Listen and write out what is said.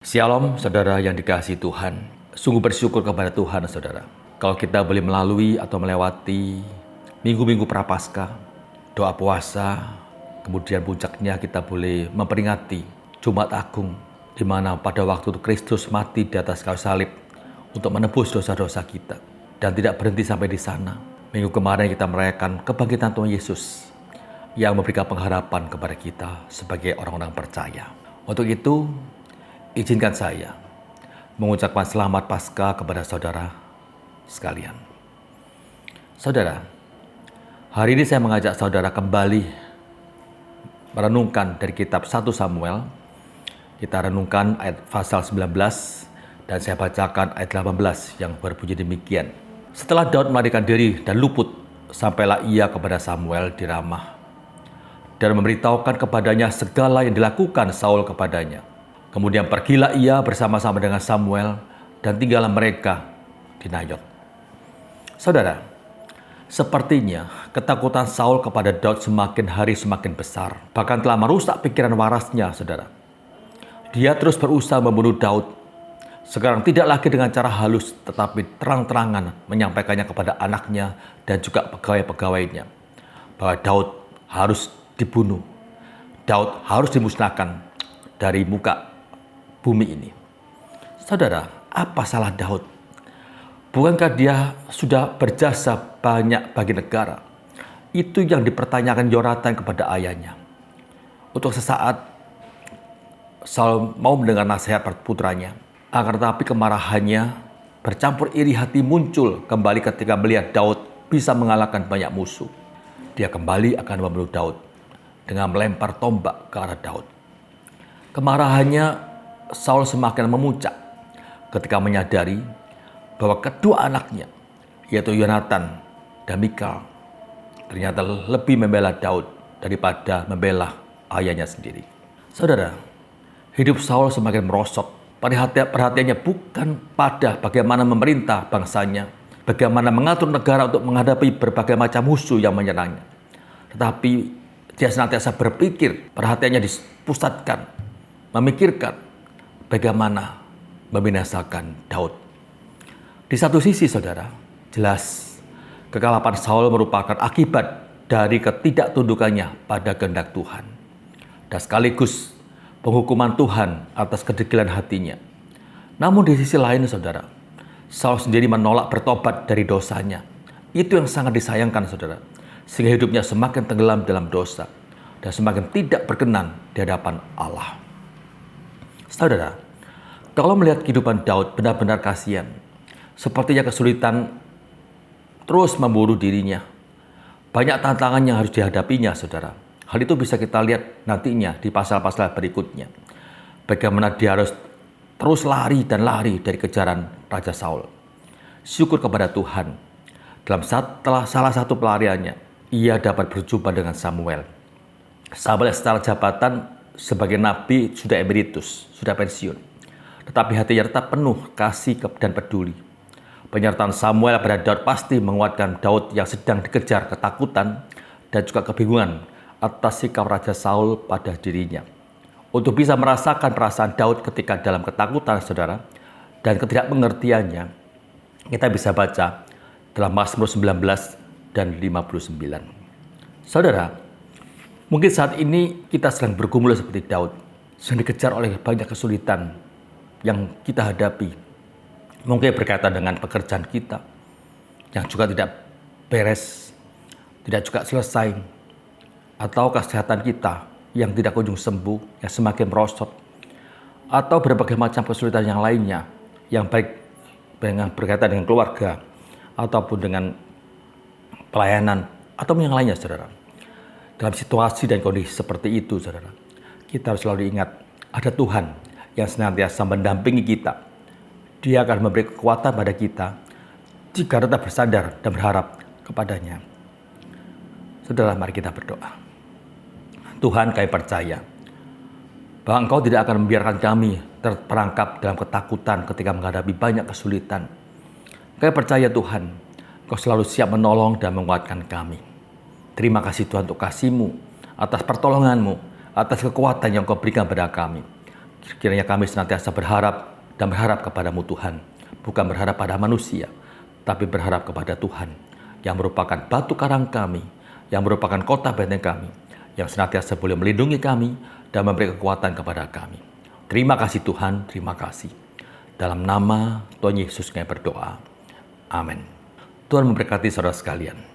Shalom saudara yang dikasihi Tuhan. Sungguh bersyukur kepada Tuhan saudara. Kalau kita boleh melalui atau melewati minggu-minggu prapaskah, doa puasa, kemudian puncaknya kita boleh memperingati Jumat Agung, di mana pada waktu itu Kristus mati di atas kayu salib untuk menebus dosa-dosa kita. Dan tidak berhenti sampai di sana. Minggu kemarin kita merayakan kebangkitan Tuhan Yesus yang memberikan pengharapan kepada kita sebagai orang-orang percaya. Untuk itu, izinkan saya mengucapkan selamat Paskah kepada saudara sekalian. Saudara, hari ini saya mengajak saudara kembali merenungkan dari kitab 1 Samuel. Kita renungkan ayat pasal 19 dan saya bacakan ayat 18 yang berbunyi demikian. Setelah Daud melarikan diri dan luput, sampailah ia kepada Samuel di Ramah dan memberitahukan kepadanya segala yang dilakukan Saul kepadanya. Kemudian pergilah ia bersama-sama dengan Samuel dan tinggallah mereka di Nayot. Saudara, sepertinya ketakutan Saul kepada Daud semakin hari semakin besar. Bahkan telah merusak pikiran warasnya, saudara. Dia terus berusaha membunuh Daud. Sekarang tidak lagi dengan cara halus, tetapi terang-terangan menyampaikannya kepada anaknya dan juga pegawai-pegawainya. Bahwa Daud harus dibunuh. Daud harus dimusnahkan dari muka bumi ini. Saudara, apa salah Daud? Bukankah dia sudah berjasa banyak bagi negara? Itu yang dipertanyakan Yonatan kepada ayahnya. Untuk sesaat, Saul mau mendengar nasihat putranya. Akan tetapi kemarahannya bercampur iri hati muncul kembali ketika melihat Daud bisa mengalahkan banyak musuh. Dia kembali akan membunuh Daud dengan melempar tombak ke arah Daud. Kemarahannya Saul semakin memuncak ketika menyadari bahwa kedua anaknya, yaitu Yonatan dan Mikal, ternyata lebih membela Daud daripada membela ayahnya sendiri. Saudara, hidup Saul semakin merosot. Perhatiannya bukan pada bagaimana memerintah bangsanya, bagaimana mengatur negara untuk menghadapi berbagai macam musuh yang menyerangnya. Tetapi dia senantiasa berpikir, perhatiannya dipusatkan, memikirkan bagaimana membinasakan Daud. Di satu sisi, saudara, jelas kekalahan Saul merupakan akibat dari ketidaktundukannya pada kehendak Tuhan. Dan sekaligus penghukuman Tuhan atas kedegilan hatinya. Namun di sisi lain, saudara, Saul sendiri menolak bertobat dari dosanya. Itu yang sangat disayangkan, saudara. Sehingga hidupnya semakin tenggelam dalam dosa dan semakin tidak berkenan di hadapan Allah. Saudara, kalau melihat kehidupan Daud benar-benar kasihan. Sepertinya kesulitan terus memburu dirinya. Banyak tantangan yang harus dihadapinya, saudara. Hal itu bisa kita lihat nantinya di pasal-pasal berikutnya. Bagaimana dia harus terus lari dan lari dari kejaran Raja Saul. Syukur kepada Tuhan. Setelah salah satu pelariannya, ia dapat berjumpa dengan Samuel. Samuel secara jabatan sebagai nabi sudah emeritus, sudah pensiun. Tetapi hatinya tetap penuh kasih dan peduli. Penyertaan Samuel pada Daud pasti menguatkan Daud yang sedang dikejar ketakutan dan juga kebingungan atas sikap Raja Saul pada dirinya. Untuk bisa merasakan perasaan Daud ketika dalam ketakutan, saudara, dan ketidakmengertiannya, kita bisa baca dalam Mazmur 19 dan 59. Saudara, mungkin saat ini kita sedang bergumul seperti Daud, sedang dikejar oleh banyak kesulitan yang kita hadapi. Mungkin berkaitan dengan pekerjaan kita yang juga tidak beres, tidak juga selesai, atau kesehatan kita yang tidak kunjung sembuh, yang semakin merosot, atau berbagai macam kesulitan yang lainnya, yang baik dengan berkaitan dengan keluarga, ataupun dengan pelayanan, atau yang lainnya, saudara. Dalam situasi dan kondisi seperti itu, saudara, kita harus selalu ingat, ada Tuhan yang senantiasa mendampingi kita. Dia akan memberi kekuatan pada kita jika tetap bersandar dan berharap kepadanya. Saudara, mari kita berdoa. Tuhan, kami percaya bahwa Engkau tidak akan membiarkan kami terperangkap dalam ketakutan ketika menghadapi banyak kesulitan. Kami percaya Tuhan, Engkau selalu siap menolong dan menguatkan kami. Terima kasih Tuhan untuk kasih-Mu, atas pertolongan-Mu, atas kekuatan yang Engkau berikan pada kami. Kiranya kami senantiasa berharap dan berharap kepadamu Tuhan. Bukan berharap pada manusia, tapi berharap kepada Tuhan yang merupakan batu karang kami, yang merupakan kota benteng kami, yang senantiasa boleh melindungi kami dan memberi kekuatan kepada kami. Terima kasih Tuhan, terima kasih. Dalam nama Tuhan Yesus kami berdoa. Amin. Tuhan memberkati saudara sekalian.